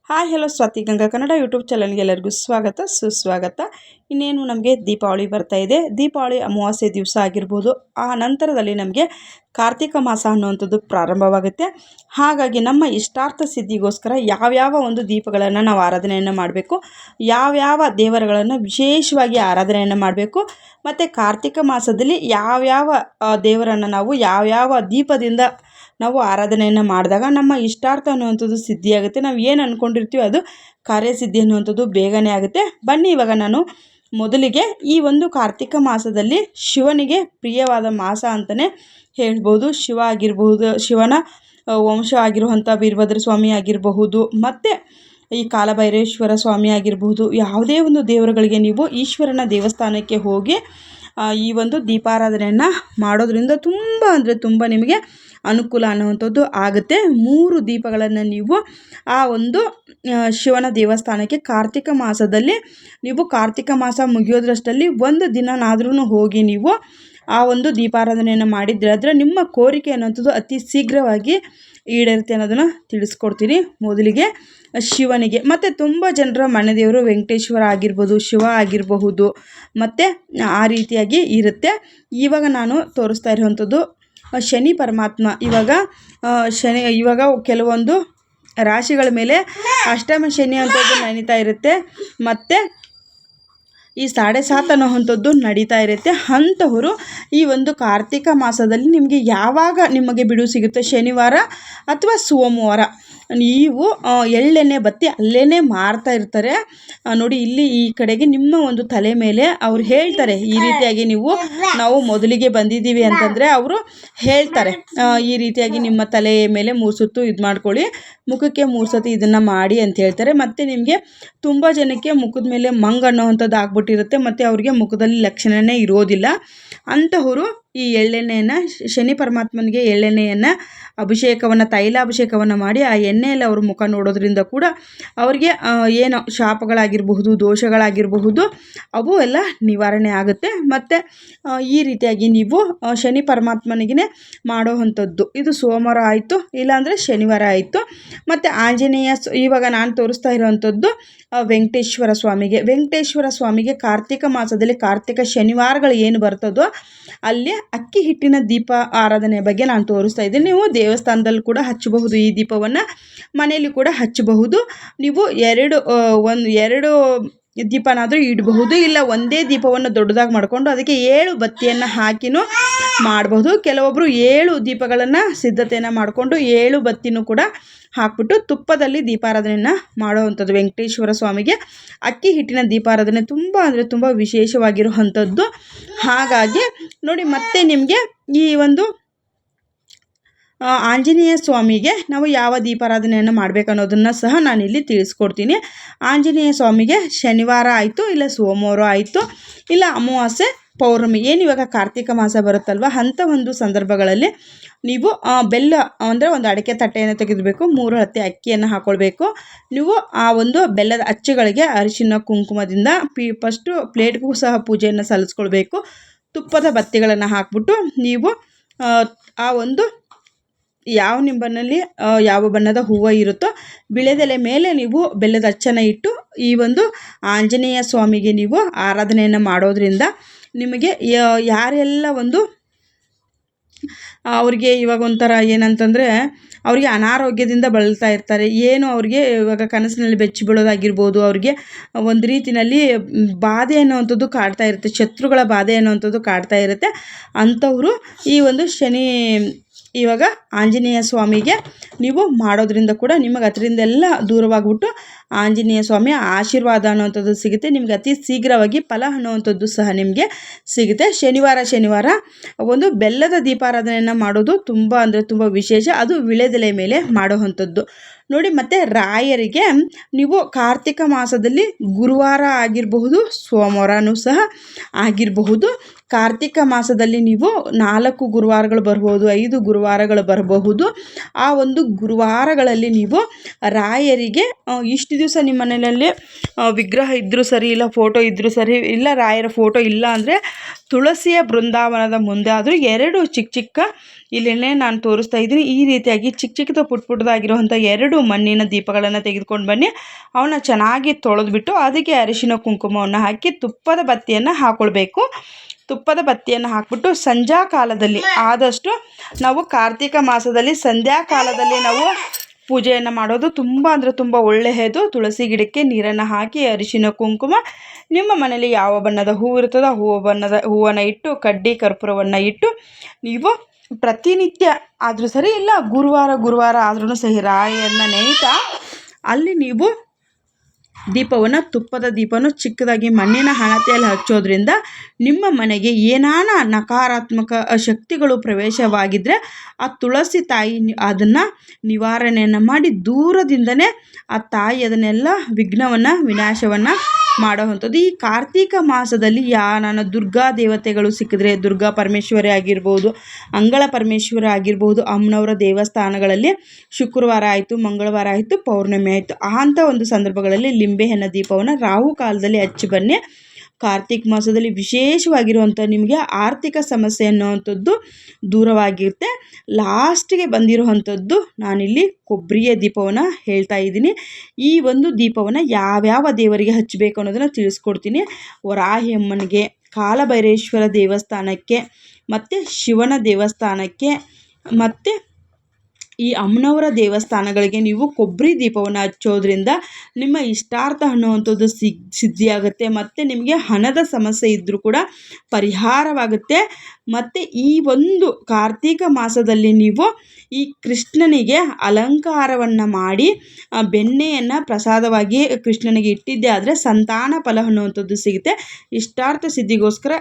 Hi hello Swathi Ganga Kannada YouTube ಚಾನಲ್ಗೆ ಎಲ್ಲರಿಗೂ ಸ್ವಾಗತ ಸುಸ್ವಾಗತ. ಇನ್ನೇನು ನಮಗೆ ದೀಪಾವಳಿ ಬರ್ತಾ ಇದೆ. ದೀಪಾವಳಿ ಅಮಾವಾಸ್ಯೆ ದಿವಸ ಆಗಿರ್ಬೋದು, ಆ ನಂತರದಲ್ಲಿ ನಮಗೆ ಕಾರ್ತಿಕ ಮಾಸ ಅನ್ನುವಂಥದ್ದು ಪ್ರಾರಂಭವಾಗುತ್ತೆ. ಹಾಗಾಗಿ ನಮ್ಮ ಇಷ್ಟಾರ್ಥ ಸಿದ್ಧಿಗೋಸ್ಕರ ಯಾವ್ಯಾವ ಒಂದು ದೀಪಗಳನ್ನು ನಾವು ಆರಾಧನೆಯನ್ನು ಮಾಡಬೇಕು, ಯಾವ್ಯಾವ ದೇವರುಗಳನ್ನು ವಿಶೇಷವಾಗಿ ಆರಾಧನೆಯನ್ನು ಮಾಡಬೇಕು, ಮತ್ತು ಕಾರ್ತಿಕ ಮಾಸದಲ್ಲಿ ಯಾವ್ಯಾವ ದೇವರನ್ನು ನಾವು ಯಾವ್ಯಾವ ದೀಪದಿಂದ ನಾವು ಆರಾಧನೆಯನ್ನು ಮಾಡಿದಾಗ ನಮ್ಮ ಇಷ್ಟಾರ್ಥ ಅನ್ನುವಂಥದ್ದು ಸಿದ್ಧಿಯಾಗುತ್ತೆ. ನಾವು ಏನು ಅಂದ್ಕೊಂಡಿರ್ತೀವಿ ಅದು ಕಾರ್ಯಸಿದ್ಧಿ ಅನ್ನುವಂಥದ್ದು ಬೇಗನೆ ಆಗುತ್ತೆ. ಬನ್ನಿ, ಇವಾಗ ನಾನು ಮೊದಲಿಗೆ ಈ ಒಂದು ಕಾರ್ತಿಕ ಮಾಸದಲ್ಲಿ ಶಿವನಿಗೆ ಪ್ರಿಯವಾದ ಮಾಸ ಅಂತಲೇ ಹೇಳ್ಬೋದು. ಶಿವ ಆಗಿರಬಹುದು, ಶಿವನ ವಂಶ ಆಗಿರುವಂಥ ವೀರಭದ್ರ ಸ್ವಾಮಿ ಆಗಿರಬಹುದು, ಮತ್ತು ಈ ಕಾಲಭೈರೇಶ್ವರ ಸ್ವಾಮಿ ಆಗಿರಬಹುದು, ಯಾವುದೇ ಒಂದು ದೇವರುಗಳಿಗೆ ನೀವು ಈಶ್ವರನ ದೇವಸ್ಥಾನಕ್ಕೆ ಹೋಗಿ ಈ ಒಂದು ದೀಪಾರಾಧನೆಯನ್ನು ಮಾಡೋದ್ರಿಂದ ತುಂಬ ಅಂದರೆ ತುಂಬ ನಿಮಗೆ ಅನುಕೂಲ ಅನ್ನುವಂಥದ್ದು ಆಗುತ್ತೆ. 3 ದೀಪಗಳನ್ನು ನೀವು ಆ ಒಂದು ಶಿವನ ದೇವಸ್ಥಾನಕ್ಕೆ ಕಾರ್ತಿಕ ಮಾಸದಲ್ಲಿ ನೀವು ಕಾರ್ತಿಕ ಮಾಸ ಮುಗಿಯೋದ್ರಷ್ಟಲ್ಲಿ ಒಂದು ದಿನನಾದ್ರೂ ಹೋಗಿ ನೀವು ಆ ಒಂದು ದೀಪಾರಾಧನೆಯನ್ನು ಮಾಡಿದರೆ ಆದರೆ ನಿಮ್ಮ ಕೋರಿಕೆ ಅನ್ನೋಂಥದ್ದು ಅತಿ ಶೀಘ್ರವಾಗಿ ಈಡೇರುತ್ತೆ ಅನ್ನೋದನ್ನು ತಿಳಿಸ್ಕೊಡ್ತೀನಿ. ಮೊದಲಿಗೆ ಶಿವನಿಗೆ, ಮತ್ತು ತುಂಬ ಜನರ ಮನೆ ದೇವರು ವೆಂಕಟೇಶ್ವರ ಆಗಿರ್ಬೋದು, ಶಿವ ಆಗಿರಬಹುದು, ಮತ್ತು ಆ ರೀತಿಯಾಗಿ ಇರುತ್ತೆ. ಇವಾಗ ನಾನು ತೋರಿಸ್ತಾ ಇರುವಂಥದ್ದು ಶನಿ ಪರಮಾತ್ಮ. ಇವಾಗ ಕೆಲವೊಂದು ರಾಶಿಗಳ ಮೇಲೆ ಅಷ್ಟಮ ಶನಿ ಅಂಥದ್ದು ನಡೀತಾ ಇರುತ್ತೆ, ಮತ್ತು ಈ 7.5 ಅನ್ನೋವಂಥದ್ದು ನಡೀತಾ ಇರುತ್ತೆ. ಅಂಥವರು ಈ ಒಂದು ಕಾರ್ತಿಕ ಮಾಸದಲ್ಲಿ ನಿಮಗೆ ಯಾವಾಗ ನಿಮಗೆ ಬಿಡುವು ಸಿಗುತ್ತೆ, ಶನಿವಾರ ಅಥವಾ ಸೋಮವಾರ, ನೀವು ಎಳ್ಳೆಣ್ಣೆ ಬತ್ತಿ ಅಲ್ಲೇ ಮಾರ್ತಾ ಇರ್ತಾರೆ ನೋಡಿ. ಇಲ್ಲಿ ಈ ಕಡೆಗೆ ನಿಮ್ಮ ಒಂದು ತಲೆ ಮೇಲೆ ಅವ್ರು ಹೇಳ್ತಾರೆ, ಈ ರೀತಿಯಾಗಿ ನಾವು ಮೊದಲಿಗೆ ಬಂದಿದ್ದೀವಿ ಅಂತಂದರೆ ಅವರು ಹೇಳ್ತಾರೆ, ಈ ರೀತಿಯಾಗಿ ನಿಮ್ಮ ತಲೆ ಮೇಲೆ 3 ಸುತ್ತು ಇದು ಮಾಡ್ಕೊಳ್ಳಿ, ಮುಖಕ್ಕೆ 3 ಸತಿ ಇದನ್ನು ಮಾಡಿ ಅಂತ ಹೇಳ್ತಾರೆ. ಮತ್ತು ನಿಮಗೆ ತುಂಬ ಜನಕ್ಕೆ ಮುಖದ ಮೇಲೆ ಮಂಗ್ ಅನ್ನೋವಂಥದ್ದು ಆಗ್ಬಿಟ್ಟಿರುತ್ತೆ, ಮತ್ತು ಅವ್ರಿಗೆ ಮುಖದಲ್ಲಿ ಲಕ್ಷಣವೇ ಇರೋದಿಲ್ಲ. ಅಂಥವರು ಈ ಎಳ್ಳೆಣ್ಣೆಯನ್ನು, ಶನಿ ಪರಮಾತ್ಮನಿಗೆ ಎಳ್ಳೆಣ್ಣೆಯನ್ನು ಅಭಿಷೇಕವನ್ನು, ತೈಲಾಭಿಷೇಕವನ್ನು ಮಾಡಿ ಆ ಎಣ್ಣೆಯಲ್ಲಿ ಅವ್ರ ಮುಖ ನೋಡೋದ್ರಿಂದ ಕೂಡ ಅವ್ರಿಗೆ ಏನೋ ಶಾಪಗಳಾಗಿರಬಹುದು, ದೋಷಗಳಾಗಿರಬಹುದು, ಅವು ಎಲ್ಲ ನಿವಾರಣೆ ಆಗುತ್ತೆ. ಮತ್ತು ಈ ರೀತಿಯಾಗಿ ನೀವು ಶನಿ ಪರಮಾತ್ಮನಿಗೆ ಮಾಡೋವಂಥದ್ದು ಇದು ಸೋಮವಾರ ಆಯಿತು, ಇಲ್ಲಾಂದರೆ ಶನಿವಾರ ಆಯಿತು. ಮತ್ತು ಆಂಜನೇಯ, ಇವಾಗ ನಾನು ತೋರಿಸ್ತಾ ಇರೋವಂಥದ್ದು ವೆಂಕಟೇಶ್ವರ ಸ್ವಾಮಿಗೆ ಕಾರ್ತಿಕ ಮಾಸದಲ್ಲಿ ಕಾರ್ತಿಕ ಶನಿವಾರಗಳು ಏನು ಬರ್ತದೋ ಅಲ್ಲಿ ಅಕ್ಕಿ ಹಿಟ್ಟಿನ ದೀಪ ಆರಾಧನೆ ಬಗ್ಗೆ ನಾನು ತೋರಿಸ್ತಾ ಇದ್ದೀನಿ. ನೀವು ದೇವಸ್ಥಾನದಲ್ಲಿ ಕೂಡ ಹಚ್ಚಬಹುದು, ಈ ದೀಪವನ್ನು ಮನೆಯಲ್ಲಿ ಕೂಡ ಹಚ್ಚಬಹುದು. ನೀವು ಎರಡು ದೀಪನಾದರೂ ಇಡಬಹುದು, ಇಲ್ಲ ಒಂದೇ ದೀಪವನ್ನು ದೊಡ್ಡದಾಗಿ ಮಾಡಿಕೊಂಡು ಅದಕ್ಕೆ 7 ಬತ್ತಿಯನ್ನು ಹಾಕಿನೂ ಮಾಡಬಹುದು. ಕೆಲವೊಬ್ಬರು 7 ದೀಪಗಳನ್ನು ಸಿದ್ಧತೆಯನ್ನು ಮಾಡಿಕೊಂಡು 7 ಬತ್ತಿನೂ ಕೂಡ ಹಾಕ್ಬಿಟ್ಟು ತುಪ್ಪದಲ್ಲಿ ದೀಪಾರಾಧನೆಯನ್ನು ಮಾಡೋವಂಥದ್ದು. ವೆಂಕಟೇಶ್ವರ ಸ್ವಾಮಿಗೆ ಅಕ್ಕಿ ಹಿಟ್ಟಿನ ದೀಪಾರಾಧನೆ ತುಂಬ ಅಂದರೆ ತುಂಬ ವಿಶೇಷವಾಗಿರುವಂಥದ್ದು. ಹಾಗಾಗಿ ನೋಡಿ, ಮತ್ತೆ ನಿಮಗೆ ಈ ಒಂದು ಆಂಜನೇಯ ಸ್ವಾಮಿಗೆ ನಾವು ಯಾವ ದೀಪಾರಾಧನೆಯನ್ನು ಮಾಡಬೇಕನ್ನೋದನ್ನು ಸಹ ನಾನಿಲ್ಲಿ ತಿಳಿಸ್ಕೊಡ್ತೀನಿ. ಆಂಜನೇಯ ಸ್ವಾಮಿಗೆ ಶನಿವಾರ ಆಯಿತು, ಇಲ್ಲ ಸೋಮವಾರ ಆಯಿತು, ಇಲ್ಲ ಅಮಾವಾಸ್ಯೆ, ಪೌರ್ಣಮಿ, ಏನು ಇವಾಗ ಕಾರ್ತಿಕ ಮಾಸ ಬರುತ್ತಲ್ವ, ಅಂಥ ಒಂದು ಸಂದರ್ಭಗಳಲ್ಲಿ ನೀವು ಬೆಲ್ಲ ಅಂದರೆ ಒಂದು ಅಡಿಕೆ ತಟ್ಟೆಯನ್ನು ತೆಗೆದುಬೇಕು, 3 ಹತ್ತಿ ಅಕ್ಕಿಯನ್ನು ಹಾಕ್ಕೊಳ್ಬೇಕು. ನೀವು ಆ ಒಂದು ಬೆಲ್ಲದ ಅಚ್ಚುಗಳಿಗೆ ಅರಿಶಿನ ಕುಂಕುಮದಿಂದ ಫಸ್ಟು ಪ್ಲೇಟ್ಗೂ ಸಹ ಪೂಜೆಯನ್ನು ಸಲ್ಲಿಸ್ಕೊಳ್ಬೇಕು. ತುಪ್ಪದ ಬತ್ತಿಗಳನ್ನು ಹಾಕ್ಬಿಟ್ಟು ನೀವು ಆ ಒಂದು ಯಾವ ನಿಂಬನಲ್ಲಿ ಯಾವ ಬಣ್ಣದ ಹೂವು ಇರುತ್ತೋ ಬಿಳೆದೆಲೆ ಮೇಲೆ ನೀವು ಬೆಲ್ಲದ ಅಚ್ಚನ್ನು ಇಟ್ಟು ಈ ಒಂದು ಆಂಜನೇಯ ಸ್ವಾಮಿಗೆ ನೀವು ಆರಾಧನೆಯನ್ನು ಮಾಡೋದ್ರಿಂದ ನಿಮಗೆ ಯಾರೆಲ್ಲ ಒಂದು ಅವ್ರಿಗೆ ಇವಾಗ ಒಂಥರ ಏನಂತಂದರೆ ಅವ್ರಿಗೆ ಅನಾರೋಗ್ಯದಿಂದ ಬಳಲ್ತಾ ಇರ್ತಾರೆ, ಏನು ಅವ್ರಿಗೆ ಇವಾಗ ಕನಸಿನಲ್ಲಿ ಬೆಚ್ಚಿ ಬೀಳೋದಾಗಿರ್ಬೋದು, ಅವ್ರಿಗೆ ಒಂದು ರೀತಿಯಲ್ಲಿ ಬಾಧೆ ಅನ್ನುವಂಥದ್ದು ಕಾಡ್ತಾ ಇರುತ್ತೆ, ಶತ್ರುಗಳ ಬಾಧೆ ಅನ್ನುವಂಥದ್ದು ಕಾಡ್ತಾ ಇರುತ್ತೆ. ಅಂಥವರು ಈ ಒಂದು ಇವಾಗ ಆಂಜನೇಯ ಸ್ವಾಮಿಗೆ ನೀವು ಮಾಡೋದ್ರಿಂದ ಕೂಡ ನಿಮಗೆ ಅದರಿಂದೆಲ್ಲ ದೂರವಾಗ್ಬಿಟ್ಟು ಆಂಜನೇಯ ಸ್ವಾಮಿಯ ಆಶೀರ್ವಾದ ಅನ್ನುವಂಥದ್ದು ಸಿಗುತ್ತೆ. ನಿಮಗೆ ಅತಿ ಶೀಘ್ರವಾಗಿ ಫಲ ಅನ್ನುವಂಥದ್ದು ಸಹ ನಿಮಗೆ ಸಿಗುತ್ತೆ. ಶನಿವಾರ ಒಂದು ಬೆಲ್ಲದ ದೀಪಾರಾಧನೆಯನ್ನು ಮಾಡೋದು ತುಂಬ ಅಂದರೆ ತುಂಬ ವಿಶೇಷ, ಅದು ವಿಳೆದೆಲೆ ಮೇಲೆ ಮಾಡುವಂಥದ್ದು ನೋಡಿ. ಮತ್ತು ರಾಯರಿಗೆ ನೀವು ಕಾರ್ತಿಕ ಮಾಸದಲ್ಲಿ ಗುರುವಾರ ಆಗಿರಬಹುದು, ಸೋಮವಾರನೂ ಸಹ ಆಗಿರಬಹುದು. ಕಾರ್ತಿಕ ಮಾಸದಲ್ಲಿ ನೀವು 4 ಗುರುವಾರಗಳು ಬರ್ಬೋದು, 5 ಗುರುವಾರಗಳು ಬರಬಹುದು. ಆ ಒಂದು ಗುರುವಾರಗಳಲ್ಲಿ ನೀವು ರಾಯರಿಗೆ ಇಷ್ಟು ದಿವಸ ನಿಮ್ಮ ಮನೆಯಲ್ಲಿ ವಿಗ್ರಹ ಇದ್ದರೂ ಸರಿ, ಇಲ್ಲ ಫೋಟೋ ಇದ್ದರೂ ಸರಿ, ಇಲ್ಲ ರಾಯರ ಫೋಟೋ ಇಲ್ಲ ಅಂದರೆ ತುಳಸಿಯ ಬೃಂದಾವನದ ಮುಂದೆ ಆದರೂ 2 ಚಿಕ್ಕ ಚಿಕ್ಕ ಇಲ್ಲೆಣ್ಣೆ ನಾನು ತೋರಿಸ್ತಾ ಇದ್ದೀನಿ, ಈ ರೀತಿಯಾಗಿ ಚಿಕ್ಕ ಚಿಕ್ಕದು ಪುಟ್ಟದಾಗಿರುವಂಥ 2 2 ಮಣ್ಣಿನ ದೀಪಗಳನ್ನು ತೆಗೆದುಕೊಂಡು ಬನ್ನಿ. ಅವನ್ನ ಚೆನ್ನಾಗಿ ತೊಳೆದ್ಬಿಟ್ಟು ಅದಕ್ಕೆ ಅರಿಶಿನ ಕುಂಕುಮವನ್ನು ಹಾಕಿ ತುಪ್ಪದ ಬತ್ತಿಯನ್ನು ಹಾಕ್ಕೊಳ್ಬೇಕು. ತುಪ್ಪದ ಬತ್ತಿಯನ್ನು ಹಾಕ್ಬಿಟ್ಟು ಸಂಧ್ಯಾ ಕಾಲದಲ್ಲಿ, ಆದಷ್ಟು ನಾವು ಕಾರ್ತಿಕ ಮಾಸದಲ್ಲಿ ಸಂಧ್ಯಾ ಕಾಲದಲ್ಲಿ ನಾವು ಪೂಜೆಯನ್ನು ಮಾಡೋದು ತುಂಬ ಅಂದರೆ ತುಂಬ ಒಳ್ಳೆಯದು. ತುಳಸಿ ಗಿಡಕ್ಕೆ ನೀರನ್ನು ಹಾಕಿ ಅರಿಶಿನ ಕುಂಕುಮ, ನಿಮ್ಮ ಮನೇಲಿ ಯಾವ ಬಣ್ಣದ ಹೂವು ಇರ್ತದೋ ಹೂವನ್ನು ಇಟ್ಟು ಕಡ್ಡಿ ಕರ್ಪೂರವನ್ನು ಇಟ್ಟು ನೀವು ಪ್ರತಿನಿತ್ಯ ಆದರೂ ಸರಿ, ಇಲ್ಲ ಗುರುವಾರ ಆದ್ರೂ ಸರಿ, ರಾಯಿಯನ್ನು ನೆನೆಯುತ್ತಾ ಅಲ್ಲಿ ನೀವು ದೀಪವನ್ನು, ತುಪ್ಪದ ದೀಪವನ್ನು ಚಿಕ್ಕದಾಗಿ ಮಣ್ಣಿನ ಹಣತೆಯಲ್ಲಿ ಹಚ್ಚೋದ್ರಿಂದ ನಿಮ್ಮ ಮನೆಗೆ ಏನಾನ ನಕಾರಾತ್ಮಕ ಶಕ್ತಿಗಳು ಪ್ರವೇಶವಾಗಿದ್ದರೆ ಆ ತುಳಸಿ ತಾಯಿ ಅದನ್ನು ನಿವಾರಣೆಯನ್ನು ಮಾಡಿ ದೂರದಿಂದನೇ ಆ ತಾಯಿ ಅದನ್ನೆಲ್ಲ ವಿನಾಶವನ್ನು ಮಾಡೋವಂಥದ್ದು. ಈ ಕಾರ್ತಿಕ ಮಾಸದಲ್ಲಿ ನಾನು ದುರ್ಗಾ ದೇವತೆಗಳು ಸಿಕ್ಕಿದ್ರೆ, ದುರ್ಗಾ ಪರಮೇಶ್ವರಿ ಆಗಿರ್ಬೋದು, ಅಂಗಳ ಪರಮೇಶ್ವರಿ ಆಗಿರ್ಬೋದು, ಅಮ್ಮನವರ ದೇವಸ್ಥಾನಗಳಲ್ಲಿ ಶುಕ್ರವಾರ ಆಯಿತು, ಮಂಗಳವಾರ ಆಯಿತು, ಪೌರ್ಣಮಿ ಆಯಿತು, ಅಂಥ ಒಂದು ಸಂದರ್ಭಗಳಲ್ಲಿ ಲಿಂಬೆಹಣ್ಣಿನ ದೀಪವನ್ನು ರಾಹು ಕಾಲದಲ್ಲಿ ಹಚ್ಚಿ ಬನ್ನಿ. ಕಾರ್ತಿಕ ಮಾಸದಲ್ಲಿ ವಿಶೇಷವಾಗಿರುವಂಥ ನಿಮಗೆ ಆರ್ಥಿಕ ಸಮಸ್ಯೆ ಅನ್ನೋವಂಥದ್ದು ದೂರವಾಗಿರುತ್ತೆ. ಲಾಸ್ಟಿಗೆ ಬಂದಿರುವಂಥದ್ದು ನಾನಿಲ್ಲಿ ಕೊಬ್ಬರಿಯ ದೀಪವನ್ನು ಹೇಳ್ತಾ ಇದ್ದೀನಿ. ಈ ಒಂದು ದೀಪವನ್ನು ಯಾವ್ಯಾವ ದೇವರಿಗೆ ಹಚ್ಚಬೇಕು ಅನ್ನೋದನ್ನು ತಿಳಿಸ್ಕೊಡ್ತೀನಿ. ವರಾಹಿ ಅಮ್ಮನಿಗೆ, ಕಾಲಭೈರೇಶ್ವರ ದೇವಸ್ಥಾನಕ್ಕೆ, ಮತ್ತು ಶಿವನ ದೇವಸ್ಥಾನಕ್ಕೆ, ಮತ್ತು ಈ ಅಮ್ಮನವರ ದೇವಸ್ಥಾನಗಳಿಗೆ ನೀವು ಕೊಬ್ಬರಿ ದೀಪವನ್ನು ಹಚ್ಚೋದ್ರಿಂದ ನಿಮ್ಮ ಇಷ್ಟಾರ್ಥ ಅನ್ನುವಂಥದ್ದು ಸಿದ್ಧಿಯಾಗುತ್ತೆ. ಮತ್ತು ನಿಮಗೆ ಹಣದ ಸಮಸ್ಯೆ ಇದ್ದರೂ ಕೂಡ ಪರಿಹಾರವಾಗುತ್ತೆ. ಮತ್ತು ಈ ಒಂದು ಕಾರ್ತಿಕ ಮಾಸದಲ್ಲಿ ನೀವು ಈ ಕೃಷ್ಣನಿಗೆ ಅಲಂಕಾರವನ್ನು ಮಾಡಿ ಬೆಣ್ಣೆಯನ್ನು ಪ್ರಸಾದವಾಗಿ ಕೃಷ್ಣನಿಗೆ ಇಟ್ಟಿದ್ದೇ ಆದರೆ ಸಂತಾನ ಫಲ ಅನ್ನುವಂಥದ್ದು ಸಿಗುತ್ತೆ. ಇಷ್ಟಾರ್ಥ ಸಿದ್ಧಿಗೋಸ್ಕರ